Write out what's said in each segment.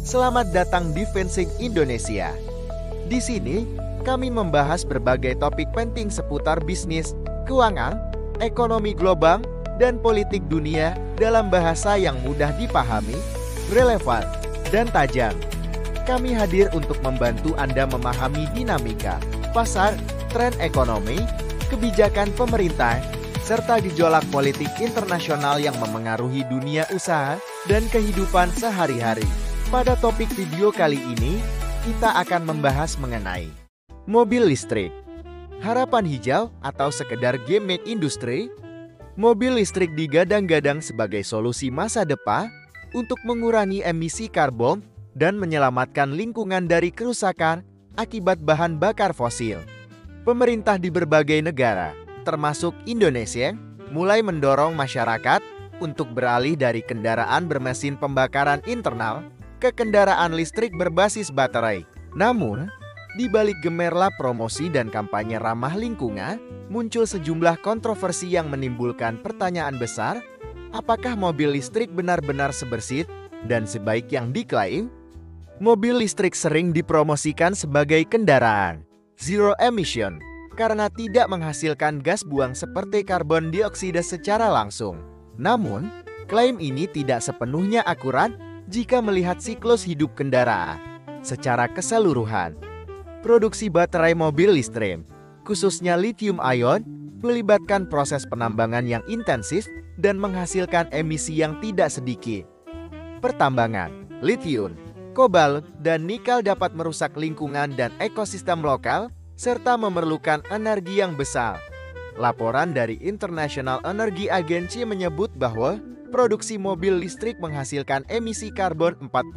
Selamat datang di Fencing Indonesia. Di sini, kami membahas berbagai topik penting seputar bisnis, keuangan, ekonomi global, dan politik dunia dalam bahasa yang mudah dipahami, relevan, dan tajam. Kami hadir untuk membantu Anda memahami dinamika, pasar, tren ekonomi, kebijakan pemerintah, serta gejolak politik internasional yang memengaruhi dunia usaha dan kehidupan sehari-hari. Pada topik video kali ini, kita akan membahas mengenai mobil listrik, harapan hijau atau sekedar game industri. Mobil listrik digadang-gadang sebagai solusi masa depan untuk mengurangi emisi karbon dan menyelamatkan lingkungan dari kerusakan akibat bahan bakar fosil. Pemerintah di berbagai negara, termasuk Indonesia, mulai mendorong masyarakat untuk beralih dari kendaraan bermesin pembakaran internal ke kendaraan listrik berbasis baterai. Namun, di balik gemerlap promosi dan kampanye ramah lingkungan, muncul sejumlah kontroversi yang menimbulkan pertanyaan besar, apakah mobil listrik benar-benar sebersih dan sebaik yang diklaim? Mobil listrik sering dipromosikan sebagai kendaraan zero emission karena tidak menghasilkan gas buang seperti karbon dioksida secara langsung. Namun, klaim ini tidak sepenuhnya akurat jika melihat siklus hidup kendaraan secara keseluruhan. Produksi baterai mobil listrik, khususnya lithium ion, melibatkan proses penambangan yang intensif dan menghasilkan emisi yang tidak sedikit. Pertambangan lithium, kobalt, dan nikel dapat merusak lingkungan dan ekosistem lokal, serta memerlukan energi yang besar. Laporan dari International Energy Agency menyebut bahwa produksi mobil listrik menghasilkan emisi karbon 40%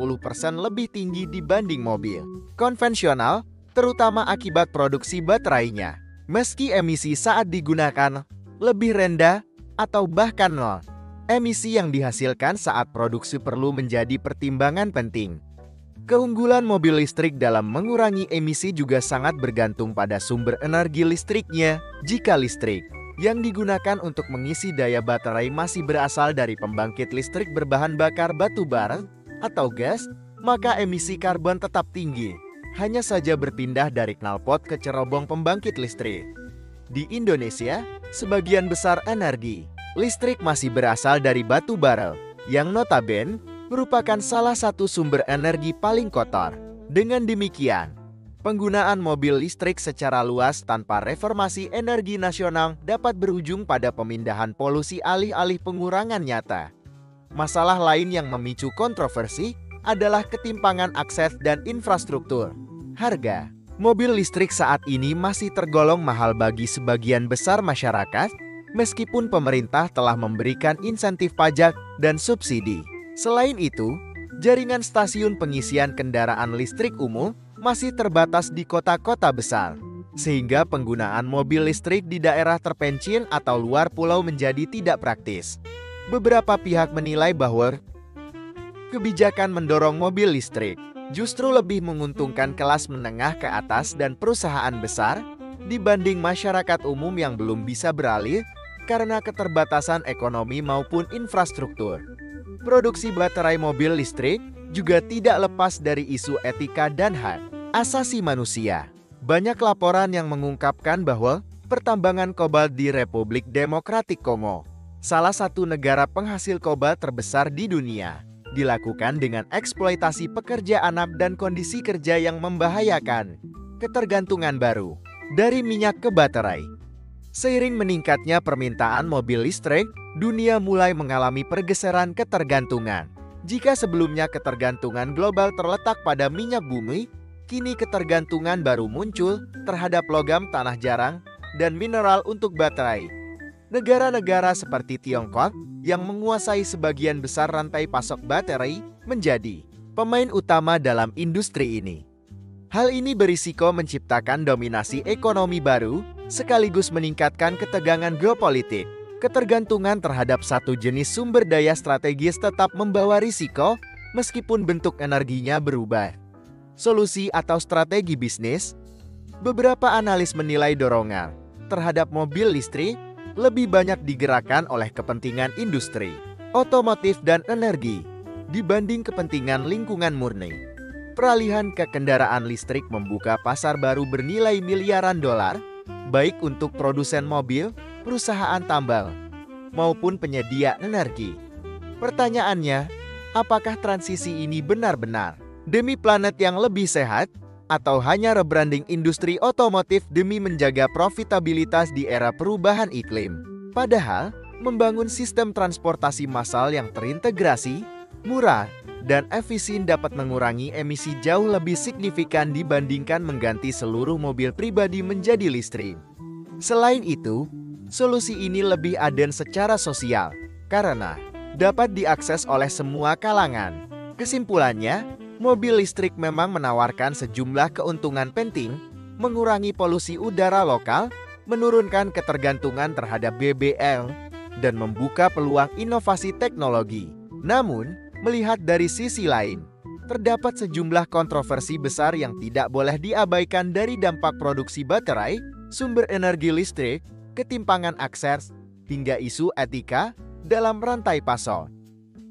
lebih tinggi dibanding mobil konvensional, terutama akibat produksi baterainya. Meski emisi saat digunakan lebih rendah atau bahkan nol, emisi yang dihasilkan saat produksi perlu menjadi pertimbangan penting. Keunggulan mobil listrik dalam mengurangi emisi juga sangat bergantung pada sumber energi listriknya. Jika listrik yang digunakan untuk mengisi daya baterai masih berasal dari pembangkit listrik berbahan bakar batu bara atau gas, maka emisi karbon tetap tinggi. Hanya saja berpindah dari knalpot ke cerobong pembangkit listrik. Di Indonesia, sebagian besar energi listrik masih berasal dari batu bara, yang notabene merupakan salah satu sumber energi paling kotor. Dengan demikian, penggunaan mobil listrik secara luas tanpa reformasi energi nasional dapat berujung pada pemindahan polusi alih-alih pengurangan nyata. Masalah lain yang memicu kontroversi adalah ketimpangan akses dan infrastruktur. Harga mobil listrik saat ini masih tergolong mahal bagi sebagian besar masyarakat, meskipun pemerintah telah memberikan insentif pajak dan subsidi. Selain itu, jaringan stasiun pengisian kendaraan listrik umum masih terbatas di kota-kota besar, sehingga penggunaan mobil listrik di daerah terpencil atau luar pulau menjadi tidak praktis. Beberapa pihak menilai bahwa kebijakan mendorong mobil listrik justru lebih menguntungkan kelas menengah ke atas dan perusahaan besar dibanding masyarakat umum yang belum bisa beralih karena keterbatasan ekonomi maupun infrastruktur. Produksi baterai mobil listrik juga tidak lepas dari isu etika dan hak asasi manusia. Banyak laporan yang mengungkapkan bahwa pertambangan kobalt di Republik Demokratik Kongo, salah satu negara penghasil kobalt terbesar di dunia, dilakukan dengan eksploitasi pekerja anak dan kondisi kerja yang membahayakan. Ketergantungan baru dari minyak ke baterai. Seiring meningkatnya permintaan mobil listrik, dunia mulai mengalami pergeseran ketergantungan. Jika sebelumnya ketergantungan global terletak pada minyak bumi, kini ketergantungan baru muncul terhadap logam tanah jarang dan mineral untuk baterai. Negara-negara seperti Tiongkok yang menguasai sebagian besar rantai pasok baterai menjadi pemain utama dalam industri ini. Hal ini berisiko menciptakan dominasi ekonomi baru, sekaligus meningkatkan ketegangan geopolitik. Ketergantungan terhadap satu jenis sumber daya strategis tetap membawa risiko, meskipun bentuk energinya berubah. Solusi atau strategi bisnis. Beberapa analis menilai dorongan terhadap mobil listrik lebih banyak digerakkan oleh kepentingan industri, otomotif dan energi. dibanding kepentingan lingkungan murni. Peralihan ke kendaraan listrik membuka pasar baru bernilai miliaran dolar, baik untuk produsen mobil, perusahaan tambang, maupun penyedia energi. Pertanyaannya, apakah transisi ini benar-benar demi planet yang lebih sehat, atau hanya rebranding industri otomotif demi menjaga profitabilitas di era perubahan iklim? Padahal, membangun sistem transportasi massal yang terintegrasi, murah, dan efisien dapat mengurangi emisi jauh lebih signifikan dibandingkan mengganti seluruh mobil pribadi menjadi listrik. Selain itu, solusi ini lebih adil secara sosial, karena dapat diakses oleh semua kalangan. Kesimpulannya, mobil listrik memang menawarkan sejumlah keuntungan penting, mengurangi polusi udara lokal, menurunkan ketergantungan terhadap BBM, dan membuka peluang inovasi teknologi. Namun, melihat dari sisi lain, terdapat sejumlah kontroversi besar yang tidak boleh diabaikan, dari dampak produksi baterai, sumber energi listrik, ketimpangan akses, hingga isu etika dalam rantai pasok.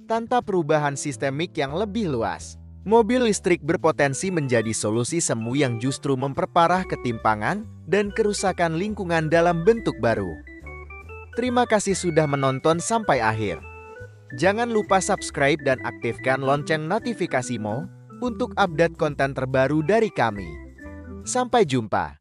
Tanpa perubahan sistemik yang lebih luas, mobil listrik berpotensi menjadi solusi semu yang justru memperparah ketimpangan dan kerusakan lingkungan dalam bentuk baru. Terima kasih sudah menonton sampai akhir. Jangan lupa subscribe dan aktifkan lonceng notifikasimu untuk update konten terbaru dari kami. Sampai jumpa.